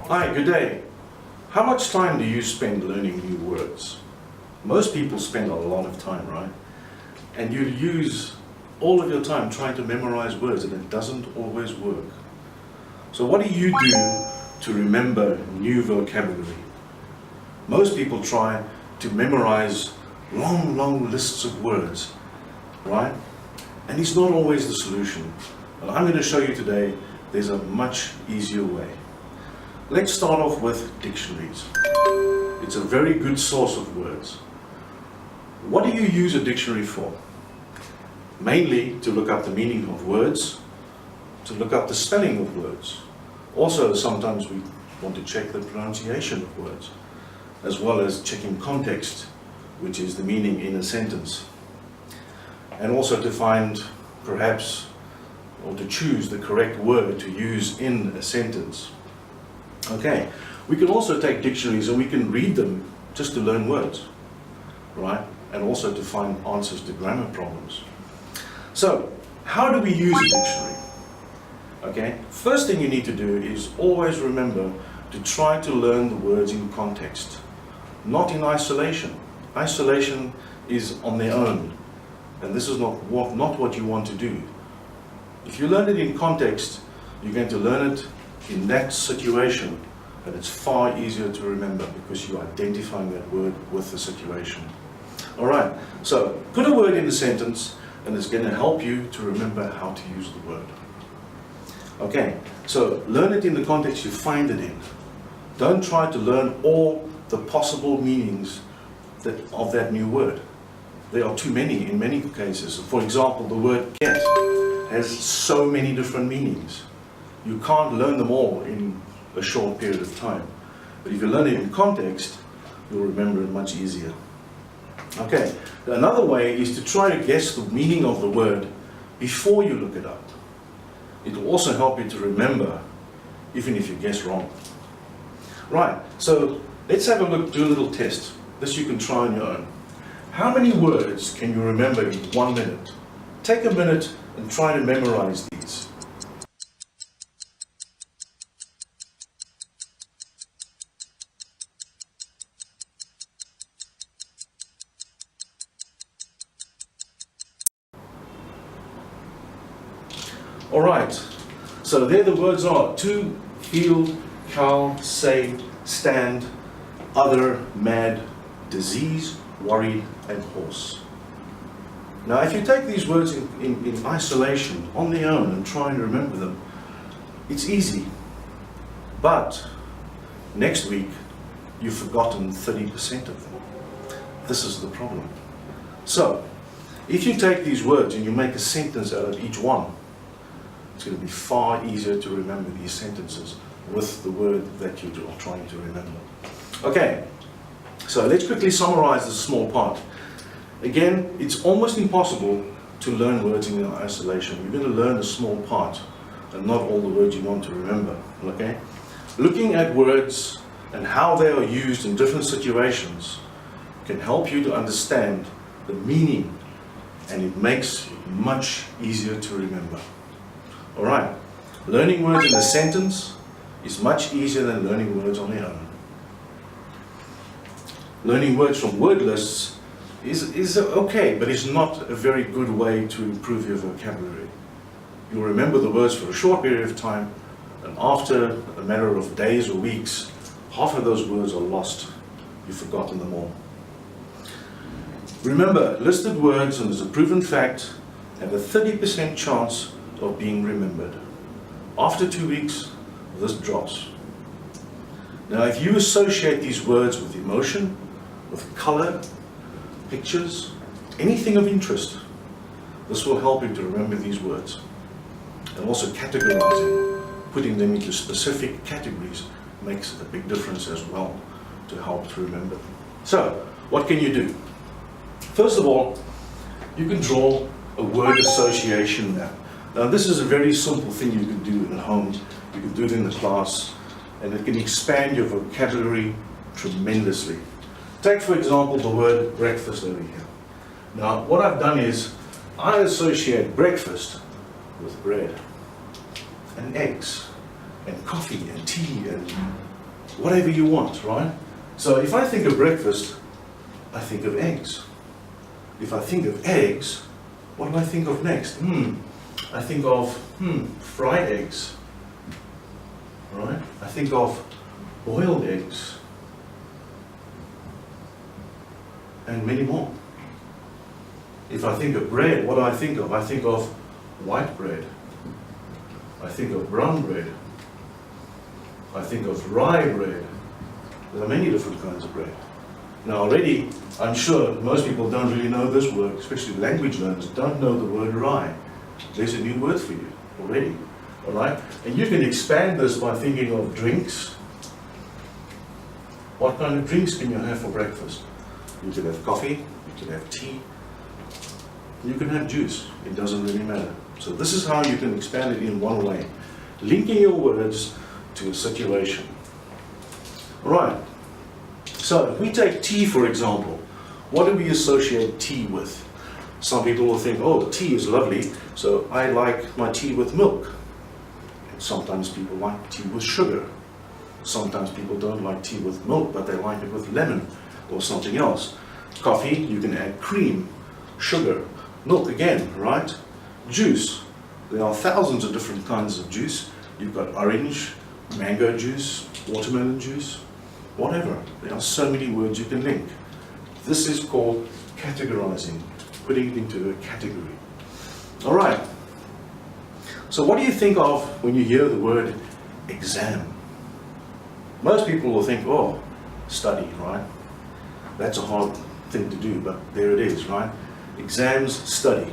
Hi, good day. How much time do you spend learning new words? Most people spend a lot of time, right? And you use all of your time trying to memorize words, and it doesn't always work. So what do you do to remember new vocabulary? Most people try to memorize long lists of words, right? And it's not always the solution. But I'm going to show you today there's a much easier way. Let's start off with dictionaries. It's a very good source of words. What do you use a dictionary for? Mainly to look up the meaning of words, to look up the spelling of words. Also, sometimes we want to check the pronunciation of words, as well as checking context, which is the meaning in a sentence. And also to find, perhaps, or to choose the correct word to use in a sentence. Okay, we can also take dictionaries and we can read them just to learn words, right? And also to find answers to grammar problems. So, how do we use a dictionary? Okay, first thing you need to do is always remember to try to learn the words in context, not in isolation. Isolation is on their own, and this is not what you want to do. If you learn it in context, you're going to learn it in that situation, and it's far easier to remember because you're identifying that word with the situation. Alright, so put a word in a sentence and it's going to help you to remember how to use the word. Okay, so learn it in the context you find it in. Don't try to learn all the possible meanings of that new word. There are too many in many cases. For example, the word get has so many different meanings. You can't learn them all in a short period of time. But if you learn it in context, you'll remember it much easier. Okay, another way is to try to guess the meaning of the word before you look it up. It will also help you to remember, even if you guess wrong. Right, so let's have a look, do a little test. This you can try on your own. How many words can you remember in 1 minute? Take a minute and try to memorize these. Alright, so there the words are: to, feel, cow, say, stand, other, mad, disease, worried, and horse. Now if you take these words in isolation, on their own, and try and remember them, it's easy. But next week, you've forgotten 30% of them. This is the problem. So, if you take these words and you make a sentence out of each one, it's going to be far easier to remember these sentences with the word that you're trying to remember. Okay, so let's quickly summarize this small part. Again, it's almost impossible to learn words in isolation. You're going to learn a small part and not all the words you want to remember. Okay? Looking at words and how they are used in different situations can help you to understand the meaning, and it makes it much easier to remember. Alright, learning words in a sentence is much easier than learning words on their own. Learning words from word lists is okay, but it's not a very good way to improve your vocabulary. You'll remember the words for a short period of time, and after a matter of days or weeks, half of those words are lost. You've forgotten them all. Remember, listed words, and as a proven fact, have a 30% chance of being remembered. After 2 weeks, this drops. Now, if you associate these words with emotion, with color, pictures, anything of interest, this will help you to remember these words. And also categorizing, putting them into specific categories, makes a big difference as well to help to remember them. So, what can you do? First of all, you can draw a word association map. Now this is a very simple thing you can do at home. You can do it in the class, and it can expand your vocabulary tremendously. Take for example the word breakfast over here. Now what I've done is I associate breakfast with bread and eggs and coffee and tea and whatever you want, right? So if I think of breakfast, I think of eggs. If I think of eggs, what do I think of next? I think of fried eggs, right? I think of boiled eggs, and many more. If I think of bread, what do I think of? I think of white bread. I think of brown bread. I think of rye bread. There are many different kinds of bread. Now already, I'm sure most people don't really know this word, especially language learners, don't know the word rye. There's a new word for you already, all right? And you can expand this by thinking of drinks. What kind of drinks can you have for breakfast? You can have coffee, you can have tea, you can have juice. It doesn't really matter. So this is how you can expand it in one way, linking your words to a situation. All right. So if we take tea, for example, what do we associate tea with? Some people will think, oh, tea is lovely, so I like my tea with milk. And sometimes people like tea with sugar. Sometimes people don't like tea with milk, but they like it with lemon or something else. Coffee, you can add cream, sugar, milk again, right? Juice, there are thousands of different kinds of juice. You've got orange, mango juice, watermelon juice, whatever. There are so many words you can link. This is called categorizing, putting it into a category. All right. So what do you think of when you hear the word exam? Most people will think, oh, study, right? That's a hard thing to do, but there it is, right? Exams, study,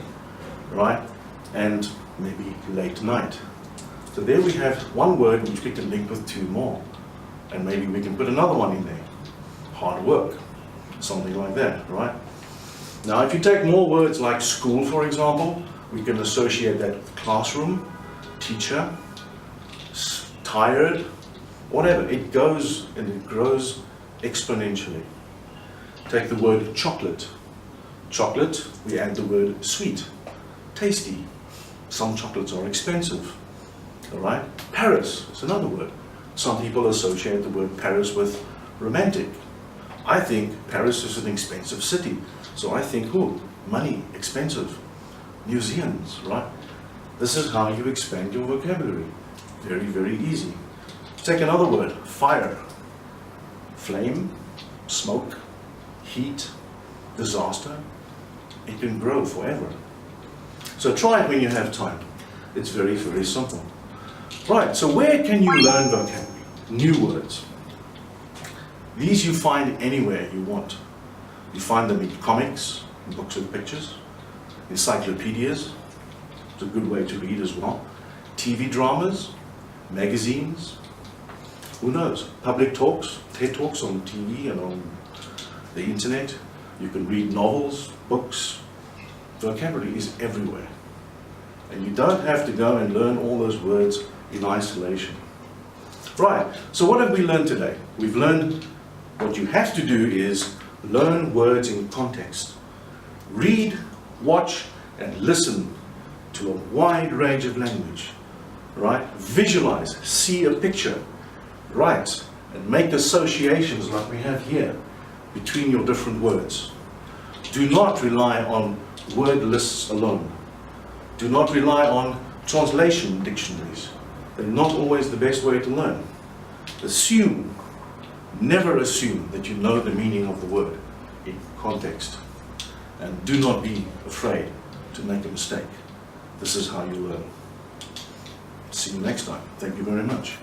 right? And maybe late night. So there we have one word which we can link with two more. And maybe we can put another one in there. Hard work, something like that, right? Now if you take more words like school, for example, we can associate that with classroom, teacher, tired, whatever. It goes and it grows exponentially. Take the word chocolate. Chocolate, we add the word sweet, tasty. Some chocolates are expensive, all right? Paris is another word. Some people associate the word Paris with romantic. I think Paris is an expensive city. So I think, oh, money, expensive. Museums, right? This is how you expand your vocabulary. Very, very easy. Take another word, fire. Flame, smoke, heat, disaster. It can grow forever. So try it when you have time. It's very, very simple. Right, so where can you learn vocabulary? New words. These you find anywhere you want. You find them in comics, in books with pictures, encyclopedias. It's a good way to read as well. TV dramas, magazines. Who knows? Public talks, TED Talks on TV and on the internet. You can read novels, books. Vocabulary is everywhere. And you don't have to go and learn all those words in isolation. Right, so what have we learned today? We've learned what you have to do is learn words in context. Read, watch, and listen to a wide range of language. Right? Visualize, see a picture, write, and make associations like we have here between your different words. Do not rely on word lists alone. Do not rely on translation dictionaries. They're not always the best way to learn. Assume, never assume that you know the meaning of the word in context. And do not be afraid to make a mistake. This is how you learn. See you next time. Thank you very much.